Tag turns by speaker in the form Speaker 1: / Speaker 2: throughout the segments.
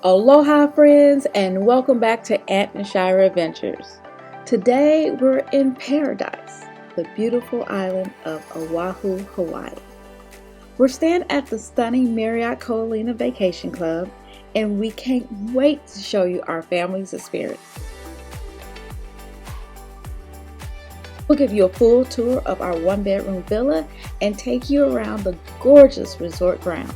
Speaker 1: Aloha friends, and welcome back to Aunt and Shira Adventures. Today we're in paradise, the beautiful island of Oahu, Hawaii. We're staying at the stunning Marriott Olina Vacation Club, and we can't wait to show you our family's experience. We'll give you a full tour of our one-bedroom villa and take you around the gorgeous resort grounds.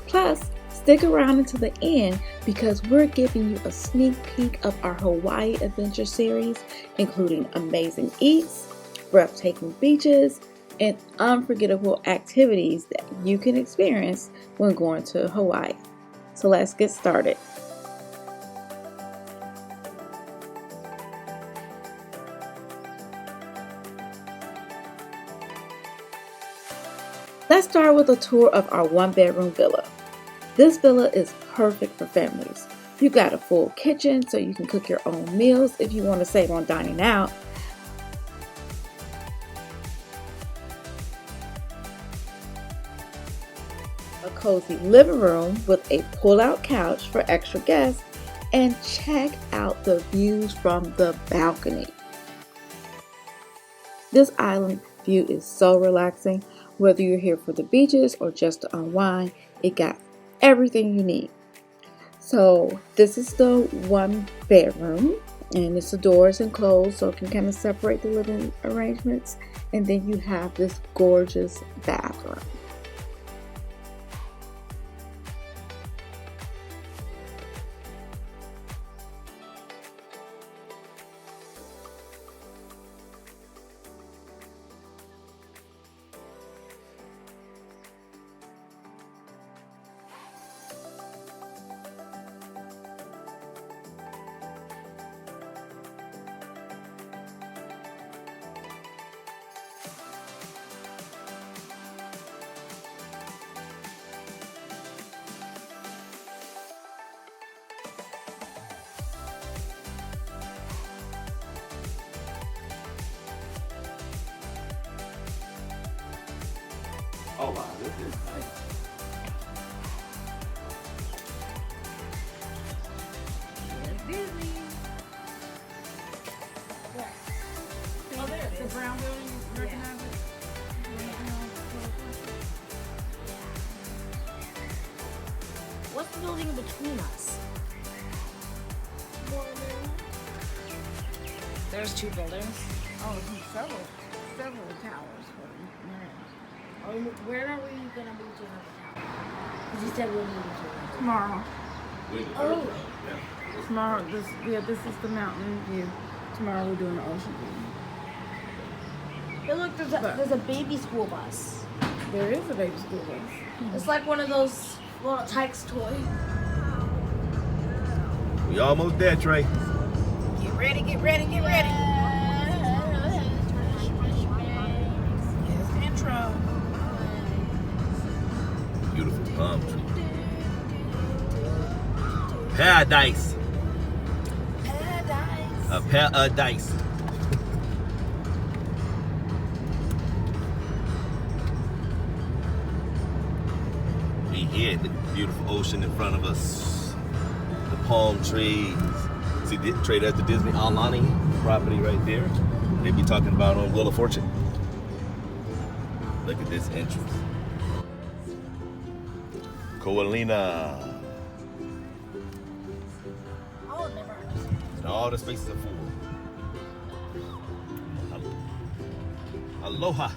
Speaker 1: Plus, stick around until the end because we're giving you a sneak peek of our Hawaii adventure series, including amazing eats, breathtaking beaches, and unforgettable activities that you can experience when going to Hawaii. So let's get started. Let's start with a tour of our one-bedroom villa. This villa is perfect for families. You've got a full kitchen so you can cook your own meals if you want to save on dining out. A cozy living room with a pull-out couch for extra guests, and check out the views from the balcony. This island view is so relaxing. Whether you're here for the beaches or just to unwind, it got everything you need. So this is the one bedroom, and it's the doors and closed so it can kind of separate the living arrangements, and then you have this gorgeous bathroom.
Speaker 2: Oh wow, this is nice.
Speaker 3: Disney. Where? Oh, there. The brown building. You recognize it?
Speaker 4: What's the building in between us? There's two buildings.
Speaker 3: Oh, there's several towers.
Speaker 4: Where are we gonna move to another tower? Because you said we're moving to another.
Speaker 3: Tomorrow.
Speaker 4: Oh.
Speaker 3: Tomorrow. This is the mountain view. Tomorrow we're doing the ocean view.
Speaker 4: Hey, look, there's a baby school bus.
Speaker 3: There is a baby school bus.
Speaker 4: It's like one of those little Tykes toy.
Speaker 2: We almost there, Trey.
Speaker 4: Get ready, get ready, get ready. Here's the intro.
Speaker 2: Beautiful palm tree. Paradise.
Speaker 4: Paradise.
Speaker 2: Paradise. We here, the beautiful ocean in front of us. The palm trees. See, Trey, that's the Disney Aulani property right there. They be talking about on Wheel of Fortune. Look at this entrance. Olina.
Speaker 4: Oh, never understood.
Speaker 2: And all the spaces are full. Aloha.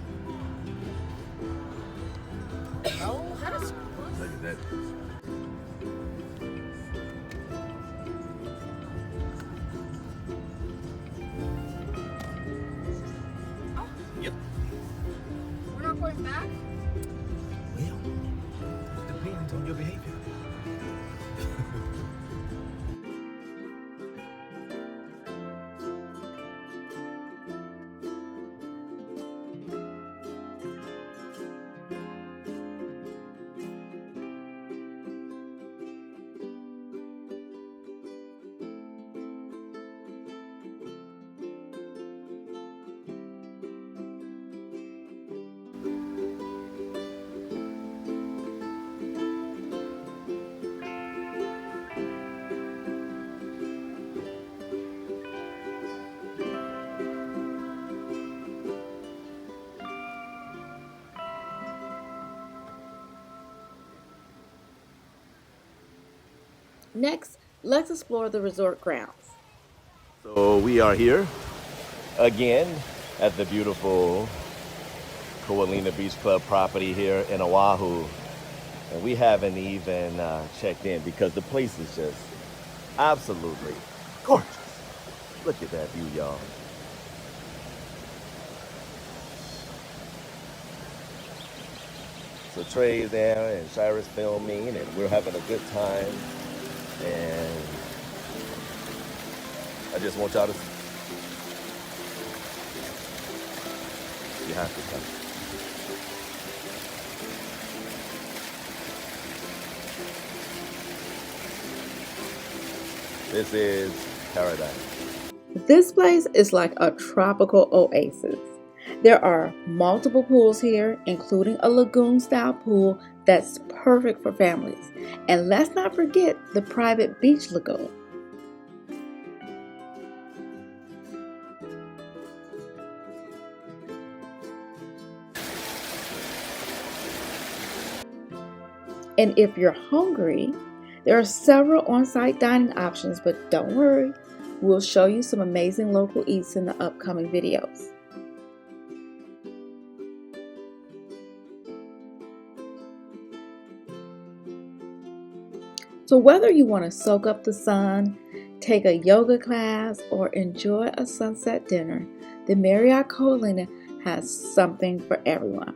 Speaker 4: Oh, how does...
Speaker 2: Look at that. Yep.
Speaker 4: We're not going back?
Speaker 2: Well, it depends on your behavior.
Speaker 1: Next, let's explore the resort grounds.
Speaker 2: So we are here again at the beautiful Olina Beach Club property here in Oahu. And we haven't even checked in because the place is just absolutely gorgeous. Look at that view, y'all. So Trey's there and Shira's filming and we're having a good time. And I just want y'all to, you have to come. This is paradise.
Speaker 1: This place is like a tropical oasis. There are multiple pools here, including a lagoon style pool that's perfect for families. And let's not forget the private beach lagoon. And if you're hungry, there are several on-site dining options, but don't worry, we'll show you some amazing local eats in the upcoming videos. So whether you want to soak up the sun, take a yoga class, or enjoy a sunset dinner, the Marriott Olina has something for everyone.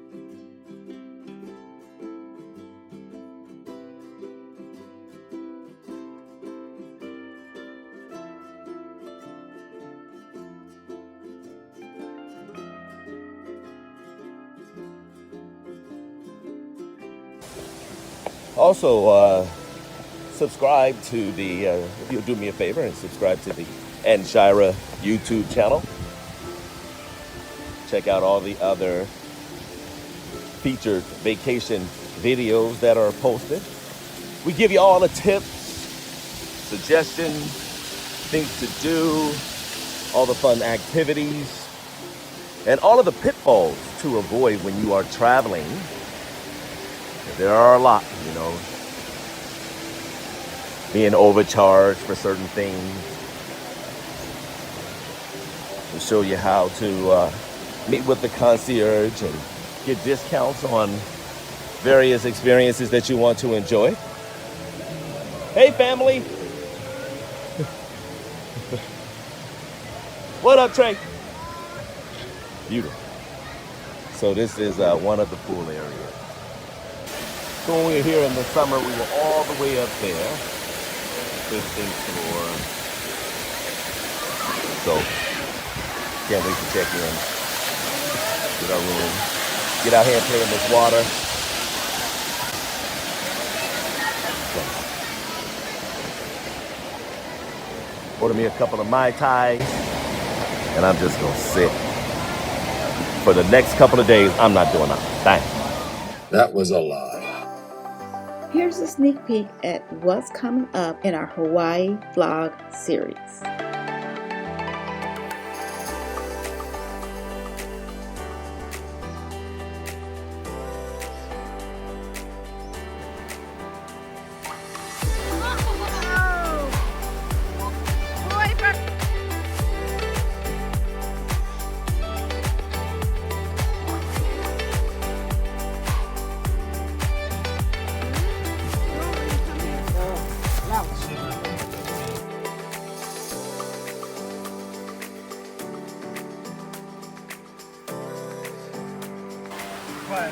Speaker 2: Also, subscribe to the, if you'll do me a favor and subscribe to the and Shira YouTube channel. Check out all the other featured vacation videos that are posted. We give you all the tips, suggestions, things to do, all the fun activities, and all of the pitfalls to avoid when you are traveling. There are a lot, you know, being overcharged for certain things. We'll show you how to meet with the concierge and get discounts on various experiences that you want to enjoy. Hey, family. What up, Trey? Beautiful. So this is one of the pool areas. So when we were here in the summer, we were all the way up there, 15th floor. So can't wait to check in, get our room, get out here and play in this water. Order me a couple of Mai Tais, and I'm just gonna sit. For the next couple of days, I'm not doing nothing. Thanks.
Speaker 5: That was a lie.
Speaker 1: Here's a sneak peek at what's coming up in our Hawaii vlog series.
Speaker 3: But